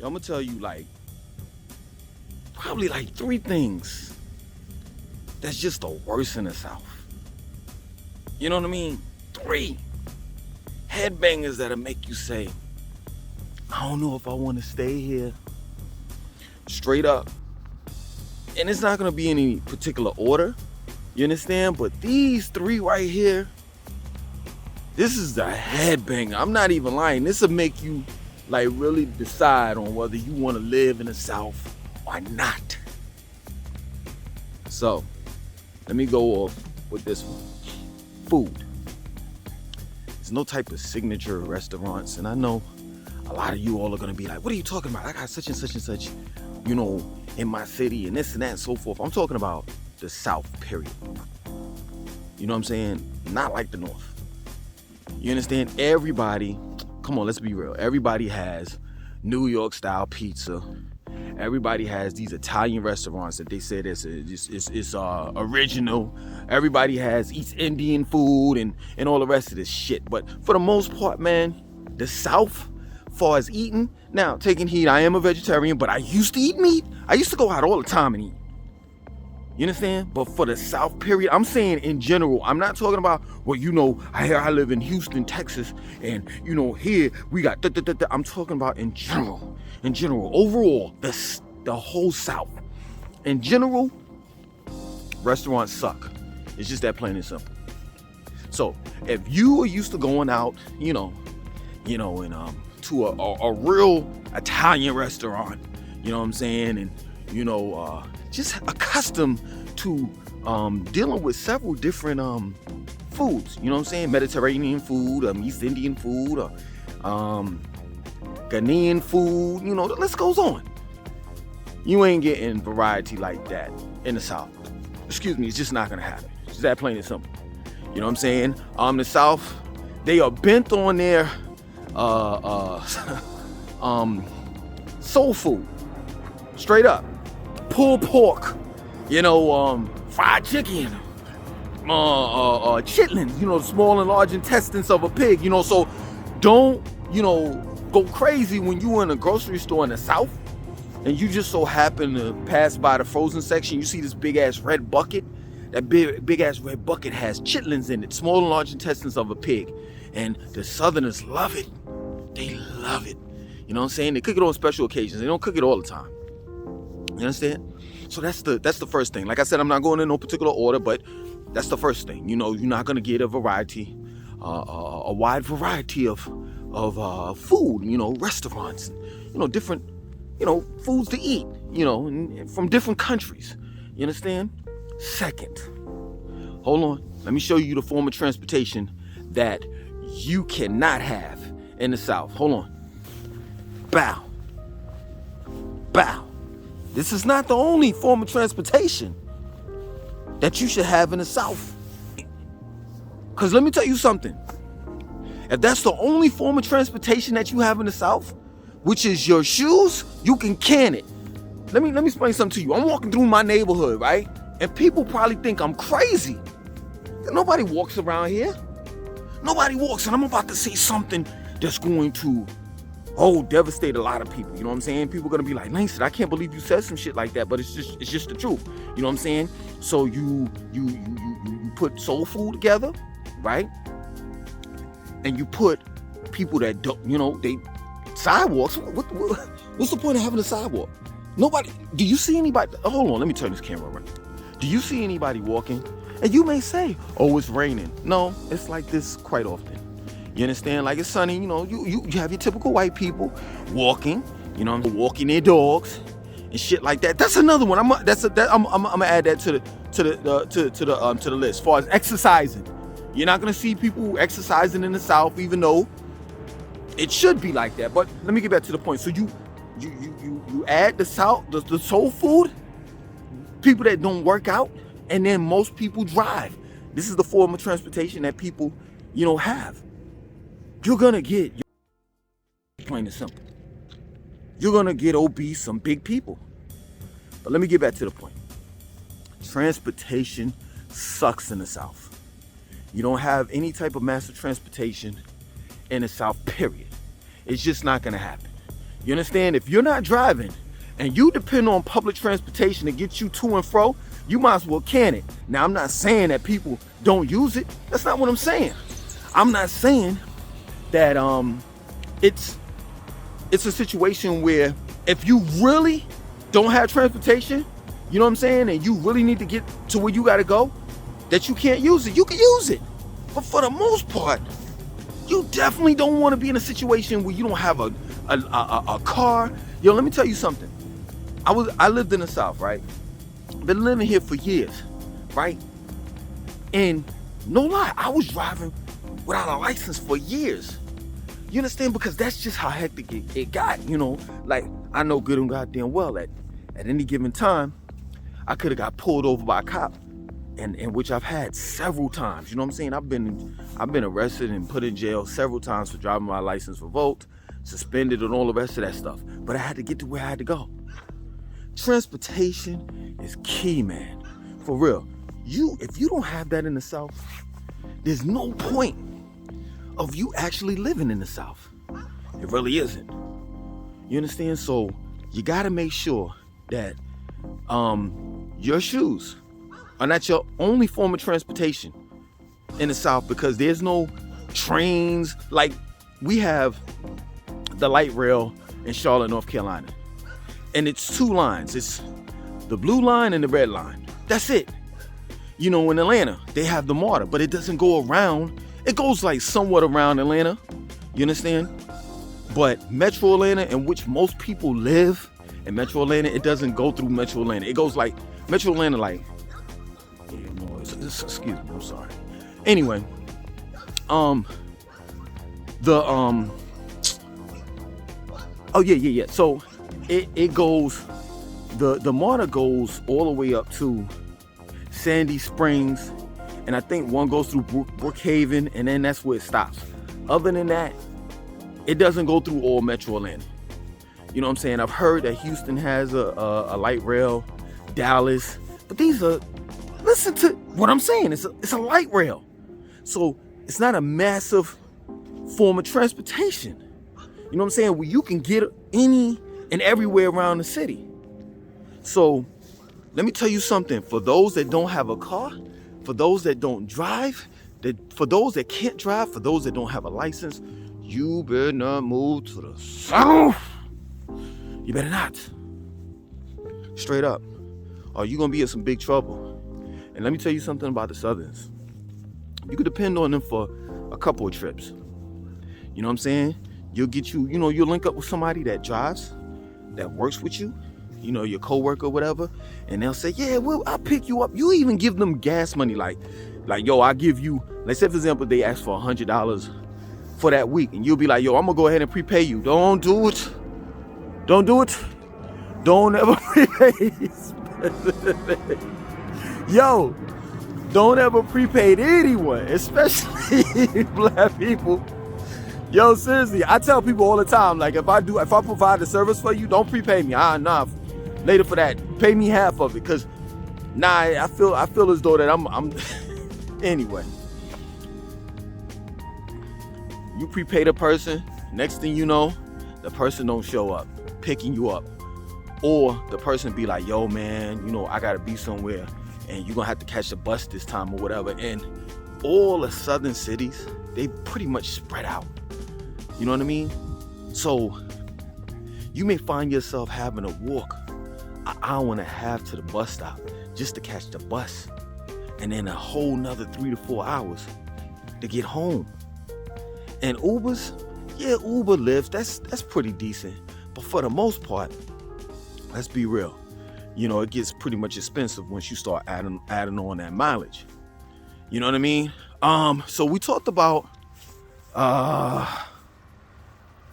I'm gonna tell you like probably like 3 things that's just the worst in the South. You know what I mean? 3 headbangers that'll make you say, I don't know if I want to stay here. Straight up. And it's not gonna be any particular order. You understand? But these 3 right here, this is the headbanger. I'm not even lying. This will make you like really decide on whether you want to live in the South or not. So, let me go off with this one. Food. There's no type of signature restaurants, and I know a lot of you all are gonna be like, what are you talking about? I got such and such and such, you know, in my city and this and that and so forth. I'm talking about the South, period. You know what I'm saying? Not like the North. You understand? Everybody, come on, let's be real. Everybody has New York style pizza. Everybody has these Italian restaurants that they said it's original. Everybody has East Indian food and all the rest of this shit. But for the most part, man, the South, far as eating, now taking heat, I am a vegetarian, but I used to eat meat. I used to go out all the time and eat. You understand? But for the South, period, I'm saying in general. I'm not talking about, well, you know, I live in Houston, Texas, and, you know, here we got I'm talking about in general. In general, overall, the whole South. In general, restaurants suck. It's just that plain and simple. So, if you are used to going out, you know, and to a real Italian restaurant, you know what I'm saying, and you know, just accustomed to dealing with several different foods, you know what I'm saying, Mediterranean food, East Indian food, Ghanaian food, you know, the list goes on. You ain't getting variety like that in the South. Excuse me, it's just not gonna happen. It's that plain and simple. You know what I'm saying? The South, they are bent on their soul food. Straight up. Pulled pork, you know, fried chicken, chitlins, you know, the small and large intestines of a pig, you know, so don't, you know, go crazy when you in a grocery store in the South and you just so happen to pass by the frozen section. You see this big ass red bucket. That big ass red bucket has chitlins in it, small and large intestines of a pig. And the Southerners love it. They love it. You know what I'm saying? They cook it on special occasions. They don't cook it all the time. You understand? So that's the first thing. Like I said, I'm not going in no particular order, but that's the first thing. You know, you're not gonna get a variety, a wide variety of food. You know, restaurants, you know, different, you know, foods to eat. You know, and from different countries. You understand? Second, hold on. Let me show you the form of transportation that you cannot have in the South. Hold on. Bow. Bow. This is not the only form of transportation that you should have in the South. Because let me tell you something. If that's the only form of transportation that you have in the South, which is your shoes, you can can it. Let me explain something to you. I'm walking through my neighborhood, right? And people probably think I'm crazy. Nobody walks around here. Nobody walks, and I'm about to say something that's going to devastate a lot of people. You know what I'm saying? People are gonna be like, Langston, I can't believe you said some shit like that, but it's just the truth. You know what I'm saying? So you put soul food together, right? And you put people that don't, you know, they sidewalks. What's the point of having a sidewalk? Nobody. Do you see anybody? Hold on, let me turn this camera around. Do you see anybody walking? And you may say, oh, it's raining. No, it's like this quite often. You understand? Like it's sunny, you know, you have your typical white people walking, you know, walking their dogs and shit like that. That's another one. I'm gonna add that to the list. As far as exercising, you're not gonna see people exercising in the South, even though it should be like that. But let me get back to the point. So you add the South, the soul food, people that don't work out, and then most people drive. This is the form of transportation that people, you know, have. You're gonna get, plain and simple, you're gonna get obese, some big people. But let me get back to the point. Transportation sucks in the South. You don't have any type of mass transportation in the South, period. It's just not gonna happen. You understand? If you're not driving and you depend on public transportation to get you to and fro, you might as well can it. Now, I'm not saying that people don't use it. That's not what I'm saying. I'm not saying that it's a situation where if you really don't have transportation, you know what I'm saying, and you really need to get to where you gotta go, that you can't use it. You can use it. But for the most part, you definitely don't want to be in a situation where you don't have a car. Yo, let me tell you something. I lived in the South, right? Been living here for years, right? And no lie, I was driving without a license for years. You understand? Because that's just how hectic it got, you know? Like, I know good and goddamn well at any given time, I could have got pulled over by a cop, and which I've had several times. You know what I'm saying? I've been arrested and put in jail several times for driving my license revoked, suspended, and all the rest of that stuff. But I had to get to where I had to go. Transportation is key, man. For real. If you don't have that in the South, there's no point of you actually living in the South. It really isn't. You understand? So you gotta make sure that your shoes are not your only form of transportation in the South, because there's no trains. Like, we have the light rail in Charlotte, North Carolina, and it's 2 lines. It's the blue line and the red line. That's it. You know, in Atlanta, they have the MARTA, but it doesn't go around. It goes like somewhat around Atlanta. You understand? But Metro Atlanta, in which most people live in Metro Atlanta, it doesn't go through Metro Atlanta. It goes like Metro Atlanta, like, excuse me, I'm sorry. Anyway, oh yeah. So it goes, the MARTA goes all the way up to Sandy Springs, and I think one goes through Brookhaven, and then that's where it stops. Other than that, it doesn't go through all Metro Atlanta. You know what I'm saying? I've heard that Houston has a light rail, Dallas, but these are, listen to what I'm saying, it's a light rail. So it's not a massive form of transportation. You know what I'm saying? Where you can get any and everywhere around the city. So let me tell you something. For those that don't have a car, for those that don't drive, for those that can't drive, for those that don't have a license, you better not move to the South. You better not. Straight up. Or you're going to be in some big trouble. And let me tell you something about the Southerns. You could depend on them for a couple of trips. You know what I'm saying? You'll link up with somebody that drives, that works with you, you know, your coworker or whatever, and they'll say, yeah, well, I'll pick you up. You even give them gas money, like, yo, I'll give you, let's say, for example, they ask for $100 for that week, and you'll be like, yo, I'm gonna go ahead and prepay you. Don't do it. Don't do it. Don't ever prepay. Yo, don't ever prepay anyone, especially black people. Yo, seriously, I tell people all the time, like, if I provide a service for you, don't prepay me. Nah, later for that, pay me half of it, cause I feel as though that I'm anyway. You prepay the person, next thing you know, the person don't show up, picking you up, or the person be like, yo, man, you know, I gotta be somewhere, and you're gonna have to catch the bus this time or whatever. And all the southern cities, they pretty much spread out. You know what I mean? So you may find yourself having to walk an hour and a half to the bus stop just to catch the bus, and then a whole nother 3 to 4 hours to get home. And Ubers, yeah, Uber, Lyft, that's pretty decent. But for the most part, let's be real, you know, it gets pretty much expensive once you start adding on that mileage. You know what I mean? So we talked about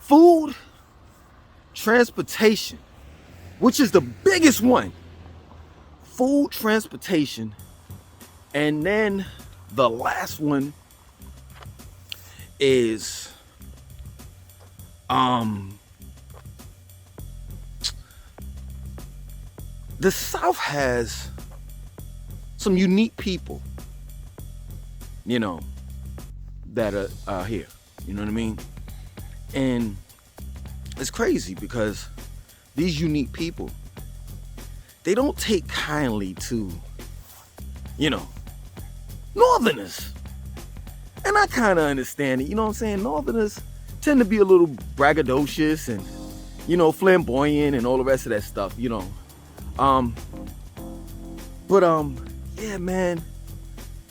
food, transportation, which is the biggest one. Food, transportation, and then the last one is the South has some unique people, you know, that are here. You know what I mean? And it's crazy because these unique people, they don't take kindly to, Northerners. And I kind of understand it, you know what I'm saying? Northerners tend to be a little braggadocious and, flamboyant and all the rest of that stuff, yeah, man,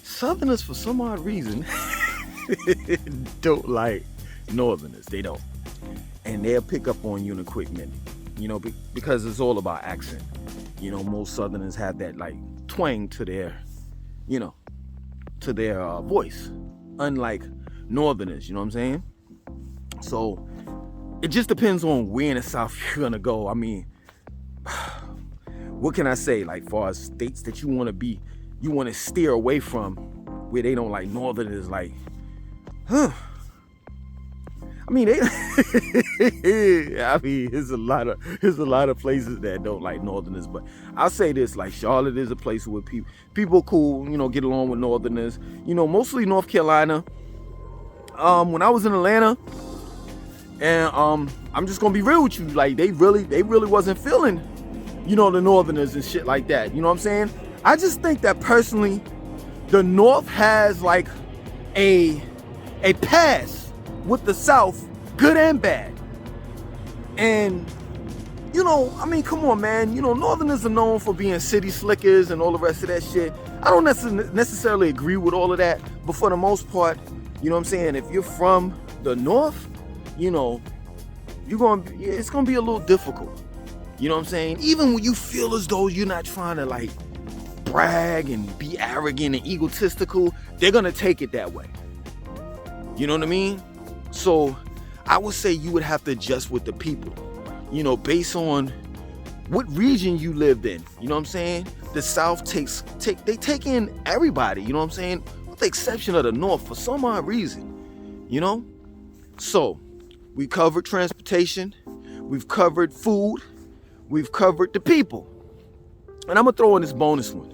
Southerners, for some odd reason, don't like Northerners. They don't. And they'll pick up on you in a quick minute, because it's all about accent. Most Southerners have that like twang to their, voice, unlike Northerners, you know what I'm saying? So it just depends on where in the South you're gonna go. I mean, what can I say? Like, far as states that you want to steer away from, where they don't like Northerners, like, I mean, there's a lot of places that don't like Northerners, but I'll say this: like, Charlotte is a place where people cool, get along with Northerners. Mostly North Carolina. When I was in Atlanta, and I'm just gonna be real with you, like, they really wasn't feeling, the Northerners and shit like that. You know what I'm saying? I just think that personally, the North has like a pass with the South, good and bad. And, I mean, come on, man. Northerners are known for being city slickers and all the rest of that shit. I don't necessarily agree with all of that, but for the most part, you know what I'm saying? If you're from the North, it's gonna be a little difficult. You know what I'm saying? Even when you feel as though you're not trying to like brag and be arrogant and egotistical, they're gonna take it that way. You know what I mean? So I would say you would have to adjust with the people, based on what region you lived in. You know what I'm saying? The South they take in everybody, you know what I'm saying? With the exception of the North for some odd reason, So we covered transportation, we've covered food, we've covered the people. And I'm gonna throw in this bonus one.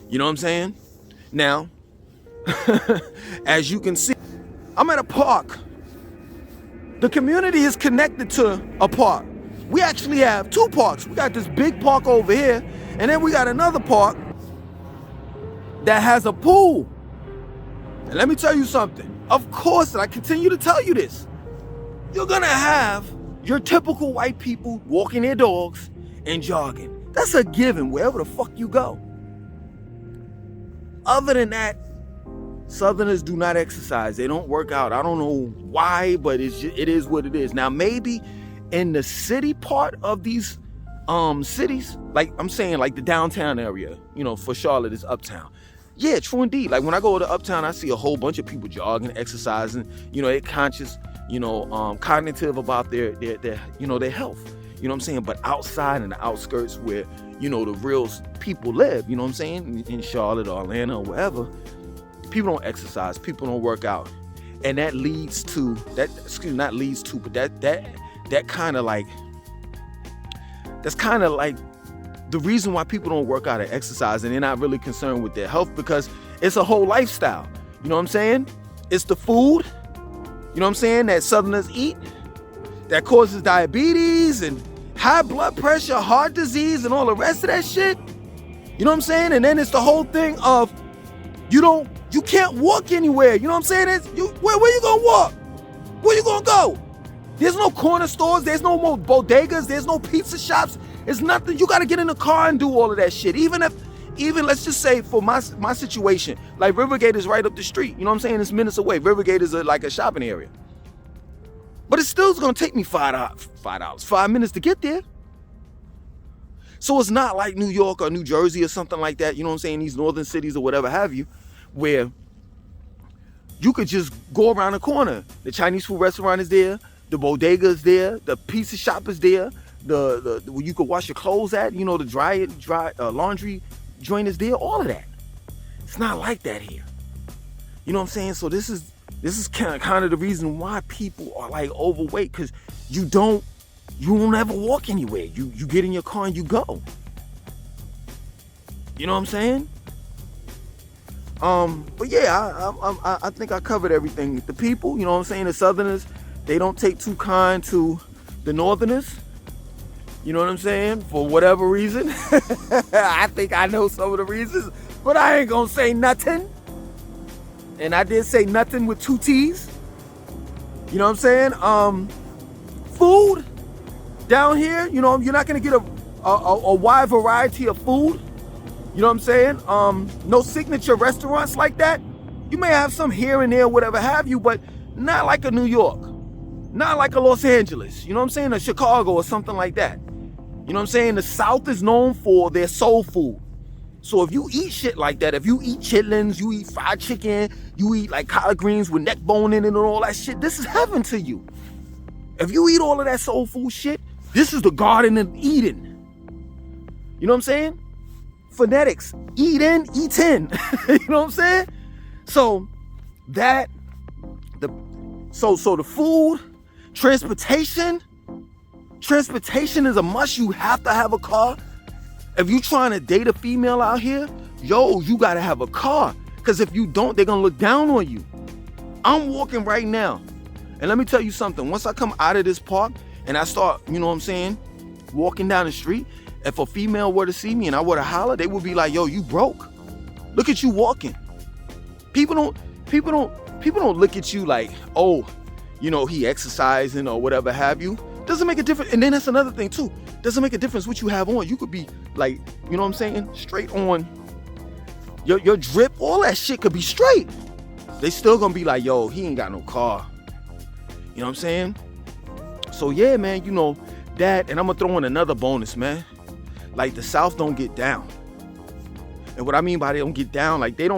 You know what I'm saying? Now, as you can see, I'm at a park. The community is connected to a park. We actually have two parks. We got this big park over here, and then we got another park that has a pool. And let me tell you something. Of course, and I continue to tell you this, you're gonna have your typical white people walking their dogs and jogging. That's a given wherever the fuck you go. Other than that, Southerners do not exercise. They don't work out. I don't know why, but it is what it is. Now, maybe in the city part of these cities, like I'm saying, like the downtown area, for Charlotte is uptown. Yeah, true indeed. Like when I go to uptown, I see a whole bunch of people jogging, exercising, they're conscious, cognitive about their health. You know what I'm saying? But outside in the outskirts where, the real people live, you know what I'm saying? In Charlotte or Atlanta or wherever, people don't exercise, people don't work out. And that leads to that, that kind of like, that's kind of like the reason why people don't work out and exercise, and they're not really concerned with their health, because it's a whole lifestyle. You know what I'm saying? It's the food, you know what I'm saying, that Southerners eat that causes diabetes and high blood pressure, heart disease, and all the rest of that shit. You know what I'm saying? And then it's the whole thing of you can't walk anywhere. You know what I'm saying? Where you gonna walk? Where you gonna go? There's no corner stores. There's no more bodegas. There's no pizza shops. It's nothing. You got to get in the car and do all of that shit. Even let's just say for my situation, like Rivergate is right up the street. You know what I'm saying? It's minutes away. Rivergate is like a shopping area. But it's still going to take me $5 minutes to get there. So it's not like New York or New Jersey or something like that. You know what I'm saying? These northern cities or whatever have you, where you could just go around the corner. The Chinese food restaurant is there. The bodega is there. The pizza shop is there. The where you could wash your clothes at. The dry laundry joint is there. All of that. It's not like that here. You know what I'm saying? So this is kind of the reason why people are like overweight, because you don't ever walk anywhere. You get in your car and you go. You know what I'm saying? But yeah, I think I covered everything. The people, you know what I'm saying, the Southerners, they don't take too kind to, the Northerners. You know what I'm saying? For whatever reason. I think I know some of the reasons, but I ain't gonna say nothing. And I did say nothing with 2 T's. You know what I'm saying? Food down here, you know, you're not gonna get a wide variety of food. You know what I'm saying? No signature restaurants like that. You may have some here and there, whatever have you, but not like a New York. Not like a Los Angeles. You know what I'm saying? A Chicago or something like that. You know what I'm saying? The South is known for their soul food. So if you eat shit like that, if you eat chitlins, you eat fried chicken, you eat like collard greens with neck bone in it and all that shit, this is heaven to you. If you eat all of that soul food shit, this is the Garden of Eden. You know what I'm saying? Phonetics, Eden, eaten. You know what I'm saying? So that, so the food, transportation is a must. You have to have a car. If you trying to date a female out here, yo, you gotta have a car. Because if you don't, they're gonna look down on you. I'm walking right now. And let me tell you something. Once I come out of this park and I start, you know what I'm saying, walking down the street, if a female were to see me and I were to holler, they would be like, yo, you broke. Look at you walking. People don't look at you like, oh, you know, he exercising or whatever have you. Doesn't make a difference. And then that's another thing too. Doesn't make a difference what you have on. You could be like, you know what I'm saying, straight on. Your drip, all that shit could be straight. They still gonna be like, yo, he ain't got no car. You know what I'm saying? So yeah, man, you know, that, and I'm gonna throw in another bonus, man. Like the South don't get down. And what I mean by they don't get down, like they're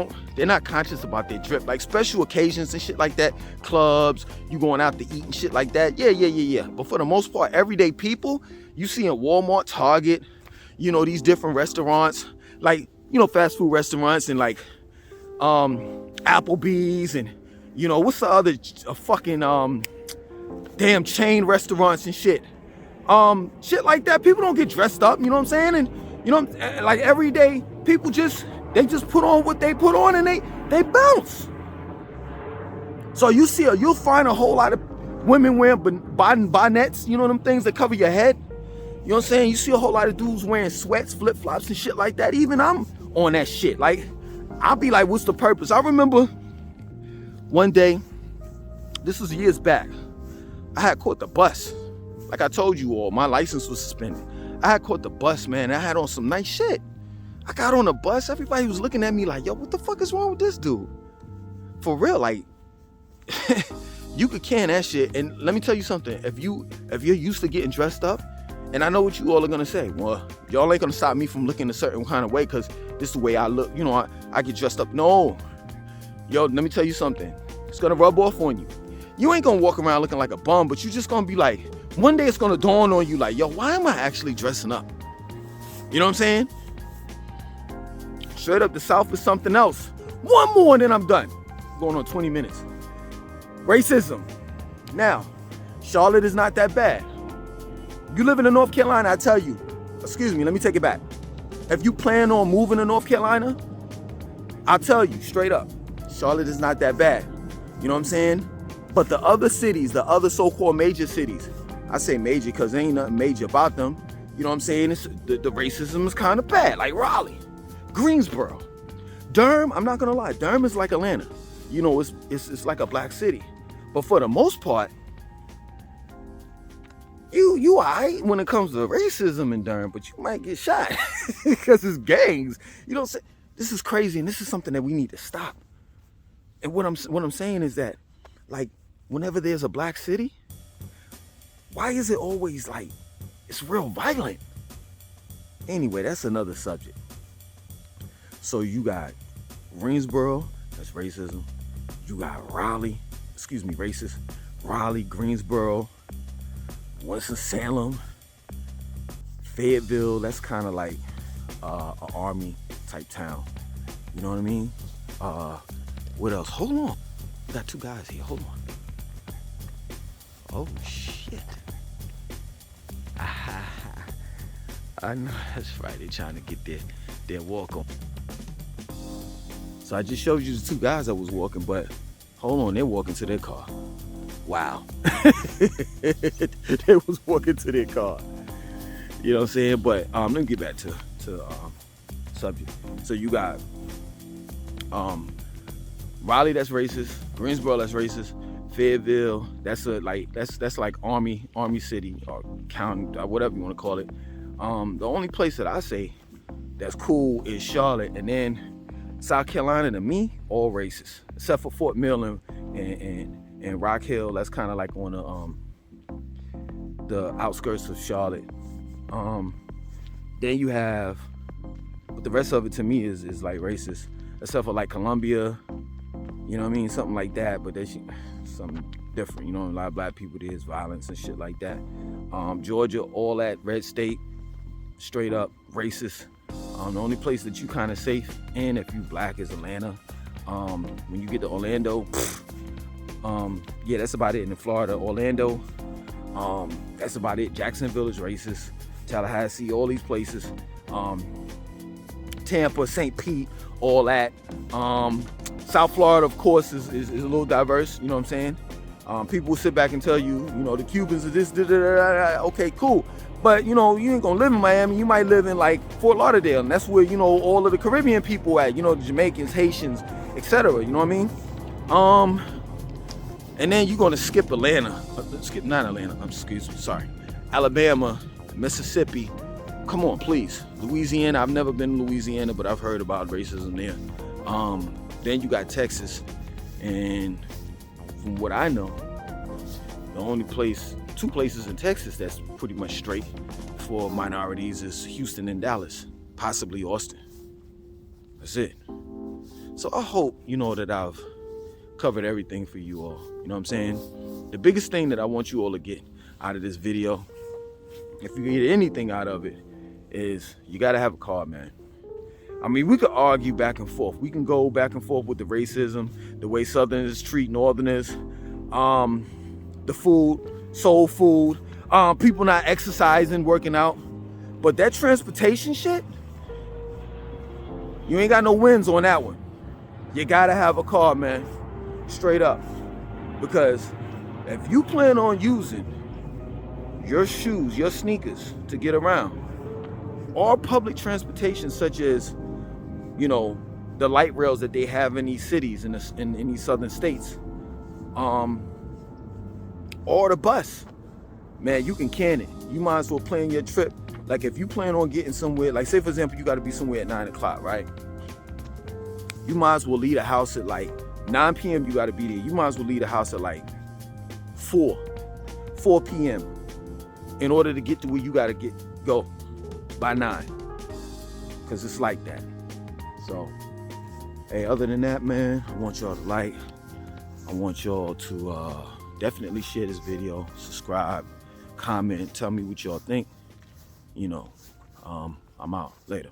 not conscious about their drip. Like special occasions and shit like that, clubs, you going out to eat and shit like that. Yeah. But for the most part, everyday people, you see in Walmart, Target, you know, these different restaurants, like, you know, fast food restaurants and like Applebee's and, you know, what's the other fucking damn chain restaurants and shit. Shit like that. People don't get dressed up, you know what I'm saying? And, you know, like every day, people they just put on what they put on and they bounce. So you'll find a whole lot of women wearing bonnets, you know, them things that cover your head. You know what I'm saying? You see a whole lot of dudes wearing sweats, flip-flops and shit like that. Even I'm on that shit. Like, I'll be like, what's the purpose? I remember one day, this was years back, I had caught the bus. Like I told you all, my license was suspended. I had caught the bus, man. I had on some nice shit. I got on the bus. Everybody was looking at me like, yo, what the fuck is wrong with this dude? For real, like, you could can that shit. And let me tell you something. If you're used to getting dressed up, and I know what you all are gonna say, well, y'all ain't gonna stop me from looking a certain kind of way because this is the way I look. You know, I get dressed up. No. Yo, let me tell you something. It's gonna rub off on you. You ain't gonna walk around looking like a bum, but you just gonna be like, one day it's gonna dawn on you like, yo, why am I actually dressing up? You know what I'm saying? Straight up, the South is something else. One more and then I'm done. Going on 20 minutes. Racism. Now, Charlotte is not that bad. You live in North Carolina, I tell you. Excuse me, let me take it back. If you plan on moving to North Carolina, I'll tell you straight up, Charlotte is not that bad. You know what I'm saying? But the other cities, the other so-called major cities, I say major because there ain't nothing major about them. You know what I'm saying? The racism is kind of bad, like Raleigh, Greensboro, Durham. I'm not gonna lie, Durham is like Atlanta. You know, it's like a black city. But for the most part, you alright when it comes to racism in Durham, but you might get shot because it's gangs. You know what I'm saying? This is crazy, and this is something that we need to stop. And what I'm saying is that, like, whenever there's a black city, why is it always like it's real violent? Anyway, that's another subject. So you got Greensboro, that's racism. You got Raleigh, racist. Raleigh, Greensboro, Winston-Salem, Fayetteville, that's kind of like an army type town. You know what I mean? What else? Hold on. We got two guys here. Hold on. Oh, shit. I know that's right. They're trying to get their walk on. So I just showed you the two guys that was walking, but hold on, they're walking to their car. wow. They was walking to their car. You know what I'm saying? But let me get back to subject. So you got Raleigh, that's racist. Greensboro, that's racist. Fayetteville, that's like army city or county or whatever you want to call it. The only place that I say that's cool is Charlotte, and then South Carolina, to me, all racist except for Fort Mill and Rock Hill. That's kind of like on the outskirts of Charlotte. Then you have, but the rest of it to me is like racist, except for like Columbia, you know what I mean, something like that. But that's something different, you know. A lot of black people, there's violence and shit like that. Georgia, all that red state, straight up racist. The only place that you kind of safe in if you black is Atlanta. When you get to Orlando, yeah, that's about it. In Florida, Orlando, that's about it. Jacksonville is racist. Tallahassee, all these places. Tampa, St. Pete, all that. South Florida, of course, is a little diverse, you know what I'm saying? People will sit back and tell you, you know, the Cubans are this, okay, cool. But, you know, you ain't gonna live in Miami. You might live in like Fort Lauderdale, and that's where, you know, all of the Caribbean people at, you know, the Jamaicans, Haitians, etc. You know what I mean? And then you're gonna skip Atlanta, Alabama, Mississippi. Come on, please. Louisiana, I've never been to Louisiana, but I've heard about racism there. Then you got Texas, and from what I know, the only two places in Texas that's pretty much straight for minorities is Houston and Dallas, possibly Austin. That's it. So I hope, you know, that I've covered everything for you all. You know what I'm saying? The biggest thing that I want you all to get out of this video, if you get anything out of it, is you gotta have a car, man. I mean, we could argue back and forth. We can go back and forth with the racism, the way Southerners treat Northerners, the food, soul food, people not exercising, working out. But that transportation shit, you ain't got no wins on that one. You gotta have a car, man. Straight up. Because if you plan on using your shoes, your sneakers to get around, or public transportation such as, you know, the light rails that they have in these cities, in these southern states, or the bus, man, you can can it. You might as well plan your trip. Like if you plan on getting somewhere, like say for example, you got to be somewhere at 9 o'clock, right? You might as well leave the house at like 9 p.m. You got to be there. You might as well leave the house at like 4 p.m. in order to get to where you got to go by 9, because it's like that. So, hey, other than that, man, I want y'all to like. I want y'all to definitely share this video, subscribe, comment, tell me what y'all think. You know, I'm out. Later.